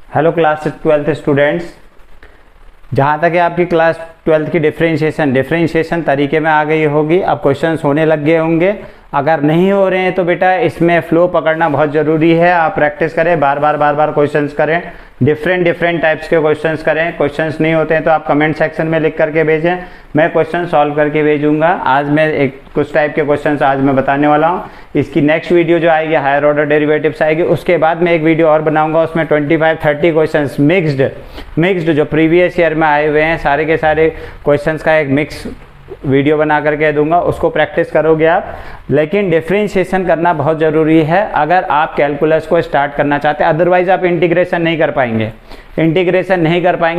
Hello class 12th students, जहाँ तक है आपकी क्लास 12th की डिफरेंशिएशन तरीके में आ गई होगी। अब क्वेश्चंस होने लग गए होंगे। अगर नहीं हो रहे हैं तो बेटा इसमें फ्लो पकड़ना बहुत ज़रूरी है। आप प्रैक्टिस करें, बार बार क्वेश्चंस करें, डिफरेंट टाइप्स के क्वेश्चंस करें। क्वेश्चंस नहीं होते हैं तो आप कमेंट सेक्शन में लिख करके भेजें, मैं क्वेश्चन सॉल्व करके भेजूंगा। आज मैं कुछ टाइप के क्वेश्चंस आज मैं बताने वाला हूँ। इसकी नेक्स्ट वीडियो जो आएगी हायर ऑर्डर डेरिवेटिव्स आएगी, उसके बाद मैं एक वीडियो और बनाऊंगा, उसमें 25-30 क्वेश्चंस मिक्स्ड जो प्रीवियस ईयर में आए हुए हैं सारे के सारे क्वेश्चंस का एक मिक्स वीडियो बना करके दूंगा। उसको प्रैक्टिस करोगे आप। लेकिन डिफरेंशिएशन करना बहुत ज़रूरी है अगर आप कैलकुलस को स्टार्ट करना चाहते हैं, अदरवाइज आप इंटीग्रेशन नहीं कर पाएंगे।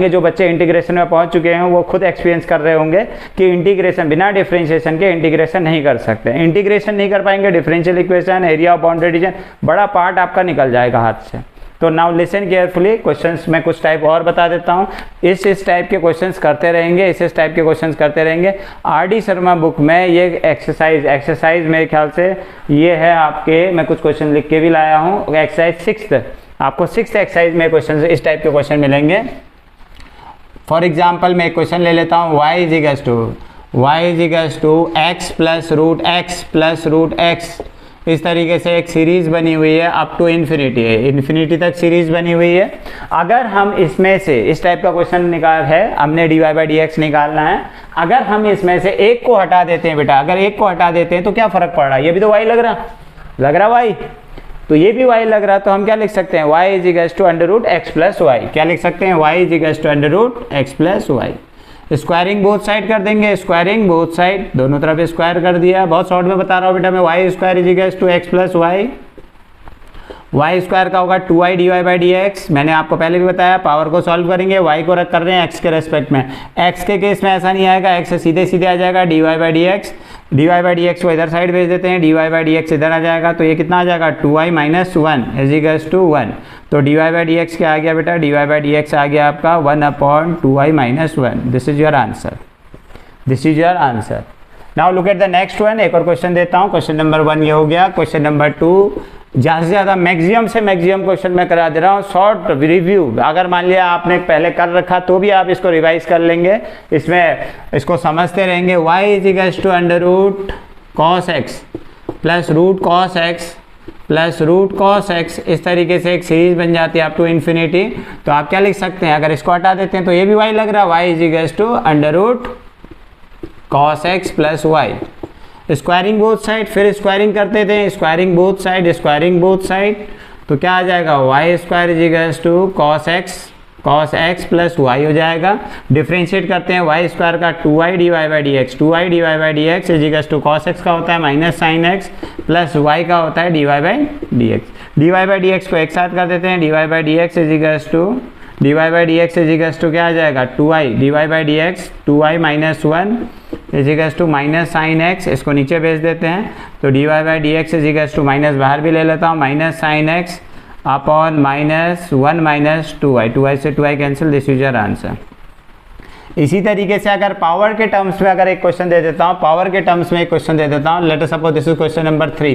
जो बच्चे इंटीग्रेशन में पहुंच चुके हैं वो खुद एक्सपीरियंस कर रहे होंगे कि इंटीग्रेशन बिना डिफरेंशिएशन के इंटीग्रेशन नहीं कर सकते। इंटीग्रेशन नहीं कर पाएंगे, differential equation, area of boundary region, बड़ा पार्ट आपका निकल जाएगा हाथ से। तो नाउ लिसन केयरफुली, क्वेश्चंस मैं कुछ टाइप और बता देता हूँ। इस टाइप के क्वेश्चंस करते रहेंगे, इस टाइप के क्वेश्चंस करते रहेंगे। आर.डी. शर्मा बुक में ये एक्सरसाइज मेरे ख्याल से ये है आपके, मैं कुछ क्वेश्चन लिख के भी लाया हूँ। एक्सरसाइज 6 आपको 6th एक्सरसाइज में क्वेश्चन इस टाइप के क्वेश्चन मिलेंगे। फॉर एग्जाम्पल मैं एक क्वेश्चन ले लेता हूँ, y is equals to x plus root x। इस तरीके से एक सीरीज बनी हुई है अप टू इन्फिनिटी है, इन्फिनिटी तक सीरीज बनी हुई है। अगर हम इसमें से इस टाइप का क्वेश्चन निकाल है, हमने dy/dx निकालना है। अगर हम इसमें से एक को हटा देते हैं बेटा, अगर एक को हटा देते हैं तो क्या फर्क पड़ रहा है? ये भी तो y लग रहा y, तो ये भी y लग रहा। तो हम क्या लिख सकते हैं? y is equals to under root x plus Y. क्या लिख सकते हैं? y is equals to under root x plus Y. Squaring both side कर देंगे, स्क्वायरिंग बोथ साइड, दोनों तरफ स्क्वायर कर दिया। बहुत शॉर्ट में बता रहा हूँ बेटा मैं। Y square is equals to X plus Y. Y square का होगा 2y dy/dx। मैंने आपको पहले भी बताया, पावर को सॉल्व करेंगे, y को रख कर रहे हैं x के रेस्पेक्ट में। x के केस में ऐसा नहीं आएगा, x से सीधे आ जाएगा dy/dx। dy/dx को इधर साइड भेज देते हैं, dy/dx इधर आ जाएगा। तो ये कितना आ जाएगा? 2y minus 1 is equals to 1। तो dy/dx क्या आ गया बेटा? dy/dx आ गया आपका 1/2y minus 1। This is your answer. Now look at the next one. एक और क्वेश्चन देता हूँ। क्वेश्चन नंबर 1 ये हो गया। क्वेश्चन नंबर 2 ज़्यादा से ज़्यादा मैक्सिमम से मैक्सिमम क्वेश्चन मैं करा दे रहा हूँ। शॉर्ट रिव्यू, अगर मान लिया आपने पहले कर रखा तो भी आप इसको रिवाइज कर लेंगे, इसमें इसको समझते रहेंगे। y is equals to under root cos X plus root cos X plus root cos X. इस तरीके से एक सीरीज बन जाती है अप टू इन्फिनिटी। तो आप क्या लिख सकते हैं? अगर इसको हटा देते हैं तो ये भी y लग रहा है। y is equals to under root cos X plus Y. Squaring both side, फिर स्क्वायरिंग करते थे, स्क्वायरिंग बोथ साइड। तो क्या आ जाएगा? Y square is equals to cos X plus Y हो जाएगा। डिफ्रेंशिएट करते हैं, वाई स्क्वायर का 2y dy/dx is equals to cos X का होता है minus sine X plus Y का होता है dy/dx को एक साथ कर देते हैं। dy/dx इज इक्वल्स टू क्या आ जाएगा? 2y dy/dx 2y minus 1 is equals to minus sine X. इसको नीचे भेज देते हैं। तो dy/dx is equals to minus बाहर भी ले लेता हूँ, minus sine x upon minus 1 minus 2y से 2y cancel. This is your answer. इसी तरीके से अगर पावर के टर्म्स में अगर एक क्वेश्चन दे देता हूँ, let us suppose this is question number 3।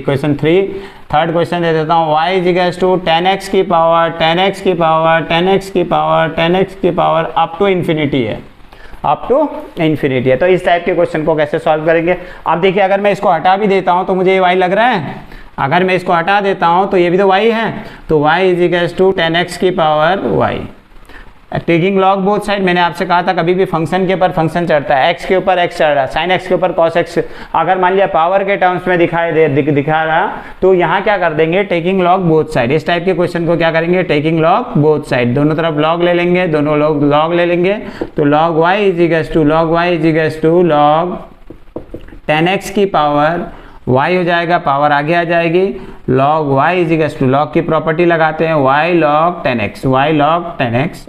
Third question दे देता हूँ। y is equals to 10x की पावर अप टू इन्फिनिटी है। तो इस टाइप के क्वेश्चन को कैसे सॉल्व करेंगे? आप देखिए, अगर मैं इसको हटा भी देता हूँ तो मुझे ये y लग रहा है। अगर मैं इसको हटा देता हूँ तो ये भी तो y है। तो y is equals to 10x की power y। Taking log both side, मैंने आपसे कहा था कभी भी फंक्शन के ऊपर फंक्शन चढ़ता है, x के ऊपर x चढ़ रहा, साइन x के ऊपर cos x। अगर मान लिया पावर के टर्म्स में दिखा रहा तो यहाँ क्या कर देंगे? Taking log both side. इस टाइप के क्वेश्चन को क्या करेंगे? टेकिंग लॉग बोथ साइड, दोनों तरफ लॉग ले लेंगे, तो log y is equals to log 10x की पावर y हो जाएगा, पावर आगे आ जाएगी। Log y is equals to, log की प्रॉपर्टी लगाते हैं, y log 10x।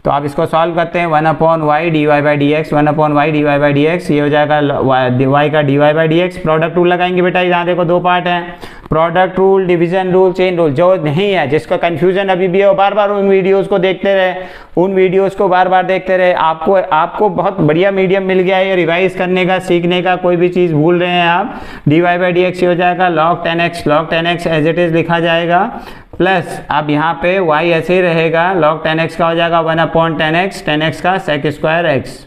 तो आप इसको सॉल्व करते हैं, 1/y dy/dx ये हो जाएगा y का dy/dx। प्रोडक्ट रूल लगाएंगे बेटा, यहाँ देखो दो पार्ट हैं product rule, division rule, chain rule. जो नहीं है, जिसका कंफ्यूजन अभी भी है, वो बार बार उन वीडियोस को देखते रहे, उन वीडियोस को बार बार देखते रहे। आपको बहुत बढ़िया मीडियम मिल गया है ये रिवाइज करने का, सीखने का। कोई भी चीज़ भूल रहे हैं आप, dy बाई डी एक्स हो जाएगा log 10x as it is लिखा जाएगा, प्लस अब यहाँ पे y ऐसे ही रहेगा, log 10x का हो जाएगा 1/10x, 10x का sec स्क्वायर x।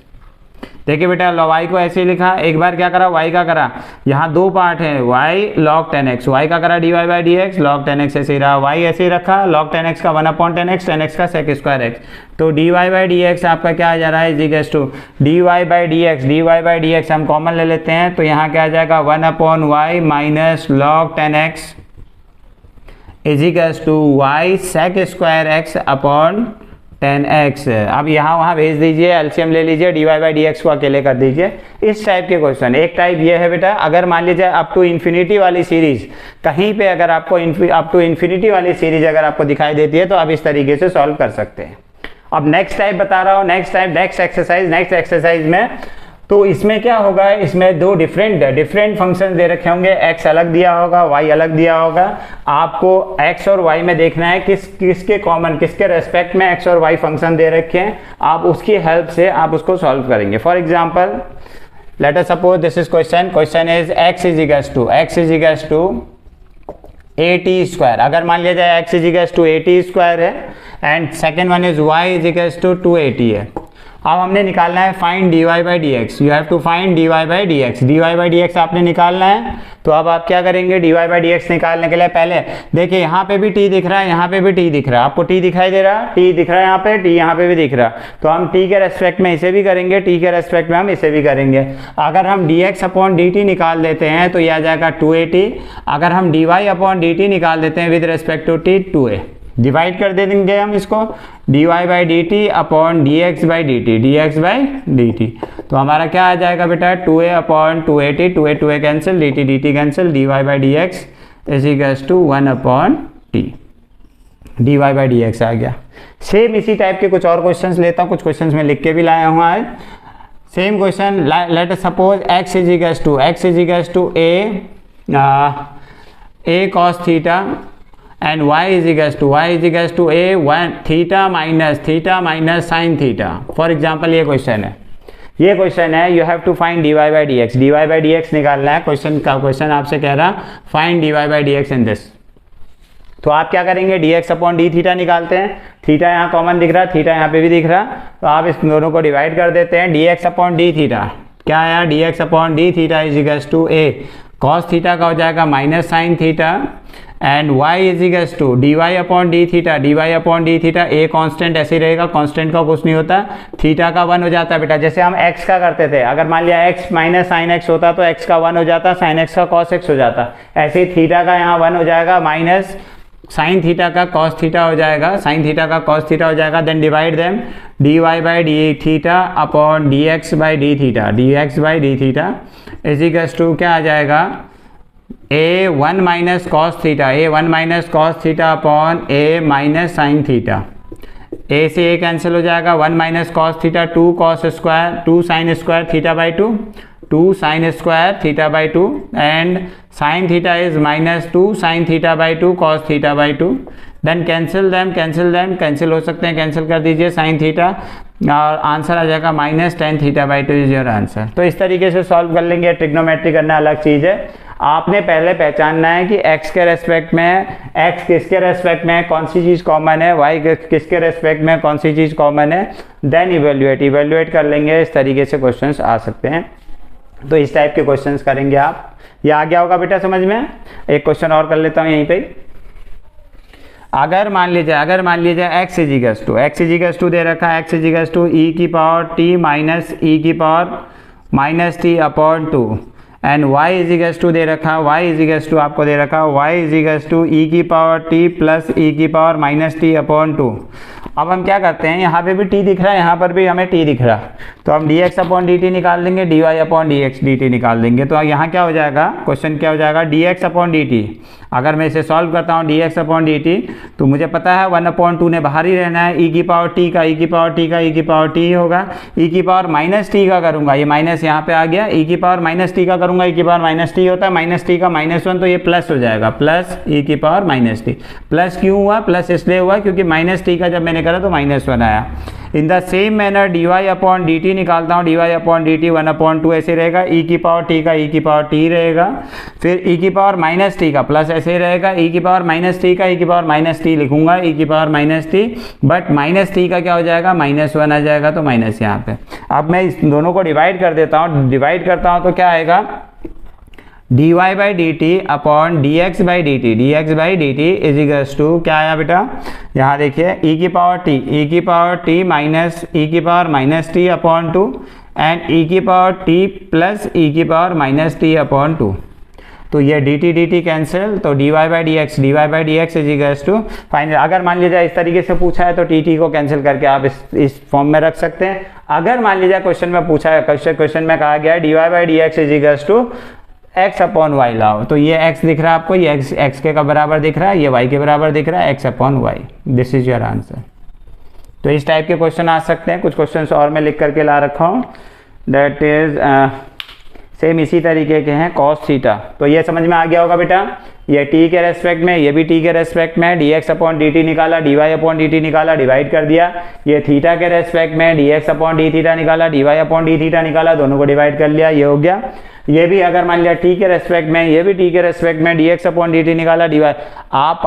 देखिए बेटा y को ऐसे ही लिखा, एक बार क्या करा, y का करा, यहाँ दो पार्ट है, y log 10x, y का करा dy by D x, log 10x ऐसे ही रहा, y ऐसे ही रखा, log 10x का 1/10x, 10x का sec स्क्वायर x। तो dy बाई डी एक्स आपका क्या आ जा रहा है, is equals to dy by D X हम कॉमन ले लेते हैं, तो यहाँ क्या आ जाएगा 1/y minus log 10x is equals to y sec square x upon 10x। अब यहाँ वहाँ भेज दीजिए, एलसीएम ले लीजिए, dy बाई डी एक्स को अकेले कर दीजिए। इस टाइप के क्वेश्चन, एक टाइप ये है बेटा, अगर मान लीजिए अप टू इन्फिनिटी वाली सीरीज, कहीं पे अगर आपको अप टू इन्फिनिटी वाली सीरीज अगर आपको दिखाई देती है तो आप इस तरीके से सॉल्व कर सकते हैं। अब नेक्स्ट टाइप बता रहा हूँ, नेक्स्ट एक्सरसाइज में तो इसमें क्या होगा, इसमें दो डिफरेंट फंक्शन दे रखे होंगे, x अलग दिया होगा, y अलग दिया होगा। आपको x और y में देखना है किसके रेस्पेक्ट में x और y फंक्शन दे रखे हैं, आप उसकी हेल्प से आप उसको सॉल्व करेंगे। For example let us suppose this is question is x is equals to at square. अगर मान लिया जाए x is equals to at square है and second one is y is equals to 2at है। अब हमने निकालना है find dy by D X, you have to find dy by D X आपने निकालना है। तो अब आप क्या करेंगे, dy बाई डी एक्स निकालने के लिए पहले देखिए यहाँ पे भी t दिख रहा है, यहाँ पे भी t दिख रहा है, आपको t दिखाई दे रहा, t दिख रहा है यहाँ पे, t यहाँ पे भी दिख रहा, तो हम t के रेस्पेक्ट में इसे भी करेंगे, t के रेस्पेक्ट में हम इसे भी करेंगे। अगर हम dx अपॉन dt निकाल देते हैं तो यह आ जाएगा 2at, अगर हम dy अपॉन dt निकाल देते हैं with respect to t 2a, divide कर दे देंगे हम इसको, dy by D T upon dx by D T. तो हमारा क्या आ जाएगा बेटा, 2a upon 2at, 2a cancel, dt cancel, dy by D x is equals to 1/t, dy by D X आ गया। सेम इसी टाइप के कुछ और क्वेश्चंस लेता हूँ, कुछ क्वेश्चंस में लिख के भी लाया हूँ आज। Same question, let us suppose x is equals to a cos theta and y is equals to a 1 theta minus sine theta. For example ये क्वेश्चन है, you have to find dy by D x निकालना है। Question आपसे कह रहा find dy by D x in this. तो आप क्या करेंगे, dx अपॉन डी थीटा निकालते हैं, थीटा यहाँ कॉमन दिख रहा, थीटा यहाँ पे भी दिख रहा, तो आप इस दोनों को डिवाइड कर देते हैं। dx अपॉन डी थीटा क्या आया, dx upon d theta is equals to a cos theta का हो जाएगा minus sine theta and y is equals to dy upon d theta, a constant ऐसे ही रहेगा, कांस्टेंट का कुछ नहीं होता, थीटा का 1 हो जाता है बेटा। जैसे हम x का करते थे, अगर मान लिया x माइनस साइन x होता तो x का 1 हो जाता, साइन x का cos x हो जाता, ऐसे ही थीटा का यहाँ 1 हो जाएगा, माइनस साइन थीटा का cos थीटा हो जाएगा, साइन थीटा का cos थीटा हो जाएगा, then divide them dy by d theta upon dx by d theta is equals to क्या आ जाएगा, a1 minus cos theta upon a minus sine theta, a से a cancel हो जाएगा, 1 minus cos theta 2 cos square 2 sine square theta by 2 sine square theta by 2 and sine theta is minus 2 sine theta by 2 cos theta by 2, then cancel हो सकते हैं, cancel कर दीजिए sine theta और answer आ जाएगा minus tan theta by 2 is your answer. तो इस तरीके से सॉल्व कर लेंगे। ट्रिग्नोमेट्री करना अलग चीज़ है, आपने पहले पहचानना है कि x के रेस्पेक्ट में x किसके रेस्पेक्ट में कौन सी चीज़ कॉमन है, y किसके रेस्पेक्ट में कौन सी चीज़ कॉमन है, देन इवेल्युएट कर लेंगे। इस तरीके से क्वेश्चंस आ सकते हैं। तो इस टाइप के क्वेश्चंस करेंगे आप। ये आ गया होगा बेटा समझ में। एक क्वेश्चन और कर लेता हूँ यहीं पे। अगर मान लीजिए x इज इक्वल्स टू दे रखा है, x is equals to e की पावर t माइनस e की power minus t upon 2 and y is equals to दे रखा, y इज इक्वल्स टू आपको दे रखा y is equals to e की पावर t प्लस e की power minus t upon 2। अब हम क्या करते हैं, यहाँ पे भी t दिख रहा है, यहाँ पर भी हमें t दिख रहा, तो हम dx अपॉन dt निकाल देंगे, dy अपॉन dt निकाल देंगे। तो यहाँ क्या हो जाएगा, क्वेश्चन क्या हो जाएगा, dx अपॉन dt अगर मैं इसे सॉल्व करता हूँ dx अपॉन dt, तो मुझे पता है 1/2 ने बाहर ही रहना है, e की पावर t का e की पावर t का e की पावर t होगा। e की पावर माइनस t का करूँगा, ये माइनस यहाँ पे आ गया, e की पावर माइनस t का करूँगा, e की पावर माइनस t होता है, माइनस t का -1 तो ये प्लस हो जाएगा, प्लस e की पावर माइनस t। प्लस क्यों हुआ? प्लस इसलिए हुआ क्योंकि माइनस t का जब मैंने करा तो -1 आया। In the same manner dy upon dt निकालता हूँ, dy अपॉन dt 1/2 ऐसे रहेगा, e की पावर t का e की पावर t रहेगा, फिर e की पावर माइनस t का प्लस ऐसे रहेगा, e की पावर माइनस t का e की पावर माइनस t लिखूंगा, e की power minus t, but minus t का क्या हो जाएगा? -1 आ जाएगा, तो माइनस यहाँ पे। अब मैं इस दोनों को डिवाइड कर देता हूँ, डिवाइड करता हूँ तो क्या आएगा? dy by D T upon dx by D t is equals to क्या आया बेटा? यहाँ देखिए e की पावर t माइनस e की power minus t upon 2 and e की पावर t प्लस e की पावर माइनस t अपॉन 2। तो ये dt कैंसिल, तो dy by D x is equals to final. अगर मान लीजिए इस तरीके से पूछा है तो dt को कैंसिल करके आप इस फॉर्म में रख सकते हैं। अगर मान लीजिए क्वेश्चन में पूछा है, क्वेश्चन में कहा गया है dy by D x is equals to x upon y लाओ, तो ये x दिख रहा है आपको, ये x के का बराबर दिख रहा है, ये y के बराबर दिख रहा है, x upon y, this is your answer. तो इस टाइप के क्वेश्चन आ सकते हैं। कुछ क्वेश्चन और मैं लिख करके ला रखा हूँ, दैट इज सेम इसी तरीके के हैं, cos थीटा। तो ये समझ में आ गया होगा बेटा, ये t के रेस्पेक्ट में, ये भी t के रेस्पेक्ट में, dx अपॉन dt निकाला, dy अपॉन dt निकाला, डिवाइड कर दिया। ये थीटा के रेस्पेक्ट में dx अपॉन d थीटा निकाला, dy अपॉन d थीटा निकाला, दोनों को डिवाइड कर लिया, ये हो गया। ये भी अगर मान लिया t के रेस्पेक्ट में, ये भी t के रेस्पेक्ट में dx अपॉन dt निकाला, dy। आप